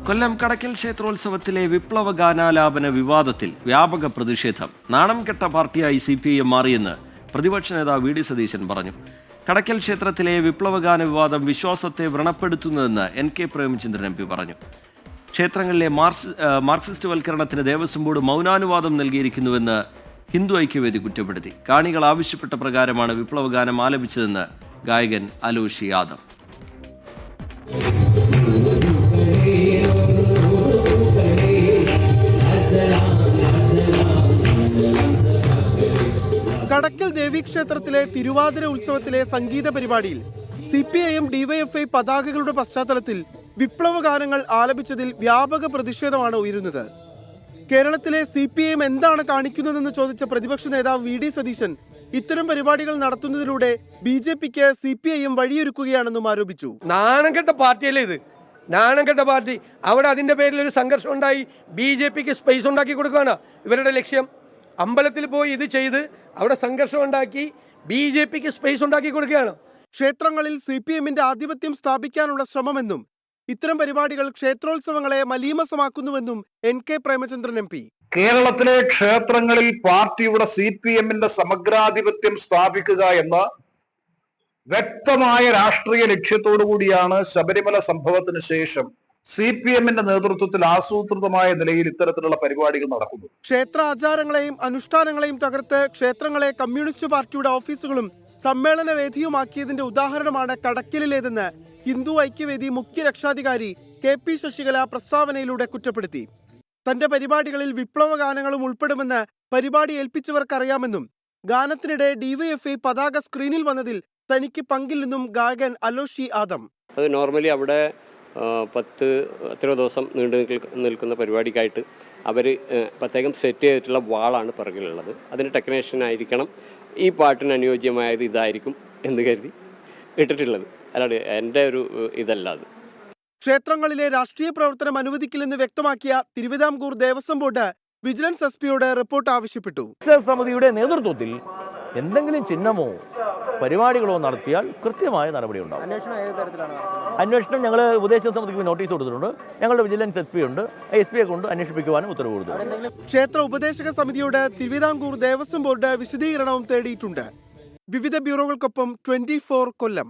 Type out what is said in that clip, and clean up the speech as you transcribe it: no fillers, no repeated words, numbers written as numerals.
കൊല്ലം കടക്കൽ ക്ഷേത്രോത്സവത്തിലെ വിപ്ലവ ഗാനാലാപന വിവാദത്തിൽ വ്യാപക പ്രതിഷേധം. നാണം കെട്ട പാർട്ടിയായി CPIM മാറിയെന്ന് പ്രതിപക്ഷ നേതാവ് വി ഡി സതീശൻ പറഞ്ഞു. കടക്കൽ ക്ഷേത്രത്തിലെ വിപ്ലവഗാന വിവാദം വിശ്വാസത്തെ വ്രണപ്പെടുത്തുന്നതെന്ന് NK പ്രേമചന്ദ്രൻ MP പറഞ്ഞു. ക്ഷേത്രങ്ങളിലെ മാർക്സിസ്റ്റ് വൽക്കരണത്തിന് ദേവസ്വം ബോർഡ് മൗനാനുവാദം നൽകിയിരിക്കുന്നുവെന്ന് ഹിന്ദു ഐക്യവേദി കുറ്റപ്പെടുത്തി. കാണികൾ ആവശ്യപ്പെട്ട പ്രകാരമാണ് വിപ്ലവഗാനം ആലപിച്ചതെന്ന് ഗായകൻ അലോഷി യാദവ്. കടക്കൽ ദേവീക്ഷേത്രത്തിലെ തിരുവാതിര ഉത്സവത്തിലെ സംഗീത പരിപാടിയിൽ CPIM DYFI പതാകകളുടെ പശ്ചാത്തലത്തിൽ വിപ്ലവഗാനങ്ങൾ ആലപിച്ചതിൽ വ്യാപക പ്രതിഷേധമാണ് ഉയരുന്നത്. കേരളത്തിലെ CPIM എന്താണ് കാണിക്കുന്നതെന്ന് ചോദിച്ച പ്രതിപക്ഷ നേതാവ് വി ഡി സതീശൻ ഇത്തരം പരിപാടികൾ നടത്തുന്നതിലൂടെ BJPക്ക് CPIM വഴിയൊരുക്കുകയാണെന്നും ആരോപിച്ചു. നാണംകെട്ട പാർട്ടിയല്ലേ ഇത്? നാണംകെട്ട പാർട്ടി. അവിടെ അതിൻ്റെ പേരിൽ ഒരു സംഘർഷം ഉണ്ടായി. BJPക്ക് സ്പേസ് ഉണ്ടാക്കി കൊടുക്കുകയാണ് ഇവരുടെ ലക്ഷ്യം. അമ്പലത്തിൽ പോയി ഇത് ചെയ്ത് അവിടെ സംഘർഷം ഉണ്ടാക്കി BJPക്ക് സ്പേസ് ഉണ്ടാക്കി കൊടുക്കുകയാണ്. ക്ഷേത്രങ്ങളിൽ CPIMന്റെ ആധിപത്യം സ്ഥാപിക്കാനുള്ള ശ്രമമെന്നും ഇത്തരം പരിപാടികൾ ക്ഷേത്രോത്സവങ്ങളെ മലീമസമാക്കുന്നുവെന്നും NK പ്രേമചന്ദ്രൻ MP. കേരളത്തിലെ ക്ഷേത്രങ്ങളിൽ പാർട്ടിയുടെ CPIMന്റെ സമഗ്രാധിപത്യം സ്ഥാപിക്കുക എന്ന വ്യക്തമായ രാഷ്ട്രീയ ലക്ഷ്യത്തോടു കൂടിയാണ് ശബരിമല സംഭവത്തിന് ശേഷം CPIMന്റെ നേതൃത്വത്തിൽ ആസൂത്രിതമായ നിലയിൽ ഇത്തരത്തിലുള്ള പരിപാടികൾ നടക്കുന്നു. ക്ഷേത്ര ആചാരങ്ങളെയും അനുഷ്ഠാനങ്ങളെയും തകർത്ത് ക്ഷേത്രങ്ങളെ കമ്മ്യൂണിസ്റ്റ് പാർട്ടിയുടെ ഓഫീസുകളും സമ്മേളന വേദിയുമാക്കിയതിന്റെ ഉദാഹരണമാണ് കടക്കലിലേതെന്ന് ഹിന്ദു ഐക്യവേദി മുഖ്യ രക്ഷാധികാരി KP ശശികല പ്രസ്താവനയിലൂടെ കുറ്റപ്പെടുത്തി. തന്റെ പരിപാടികളിൽ വിപ്ലവ ഗാനങ്ങളും ഉൾപ്പെടുമെന്ന് പരിപാടി ഏൽപ്പിച്ചവർക്കറിയാമെന്നും ഗാനത്തിനിടെ DYFI പതാക സ്ക്രീനിൽ വന്നതിൽ തനിക്ക് പങ്കില്ലെന്നും ഗായകൻ അലോഷി യാദവ്. അത് നോർമലി അവിടെ 10 ദിവസം നീണ്ടു നിൽക്കുന്ന പരിപാടിക്കായിട്ട് അവർ പ്രത്യേകം സെറ്റ് ചെയ്തിട്ടുള്ള വാളാണ് പിറകിലുള്ളത്. അതിന് ടെക്നീഷ്യൻ ആയിരിക്കണം. ഈ പാട്ടിന് അനുയോജ്യമായത് ഇതായിരിക്കും എന്ന് കരുതി ഇട്ടിട്ടുള്ളത്. അല്ലാതെ എൻ്റെ ഒരു ഇതല്ല അത്. ക്ഷേത്രങ്ങളിലെ രാഷ്ട്രീയ പ്രവർത്തനം അനുവദിക്കില്ലെന്ന് വ്യക്തമാക്കിയ തിരുവിതാംകൂർ ദേവസ്വം ബോർഡ് വിജിലൻസ് SP-യോട് റിപ്പോർട്ട് ആവശ്യപ്പെട്ടു. സമിതിയുടെ നേതൃത്വത്തിൽ എന്തെങ്കിലും ചിഹ്നമോ പരിപാടികളോ നടത്തിയാൽ കൃത്യമായ നടപടി ഉണ്ടാകും. അന്വേഷണം ഞങ്ങൾ ഉപദേശക സമിതിക്ക് നോട്ടീസ് കൊടുത്തിട്ടുണ്ട്. ഞങ്ങളുടെ വിജിലൻസ് SP ഉണ്ട്. SP-യെ കൊണ്ട് അന്വേഷിപ്പിക്കുവാനും ഉത്തരവ് കൊടുത്തു. ക്ഷേത്ര ഉപദേശക സമിതിയോട് തിരുവിതാംകൂർ ദേവസ്വം ബോർഡ് വിശദീകരണവും തേടിയിട്ടുണ്ട്. വിവിധ ബ്യൂറോകൾക്കൊപ്പം 24 കൊല്ലം.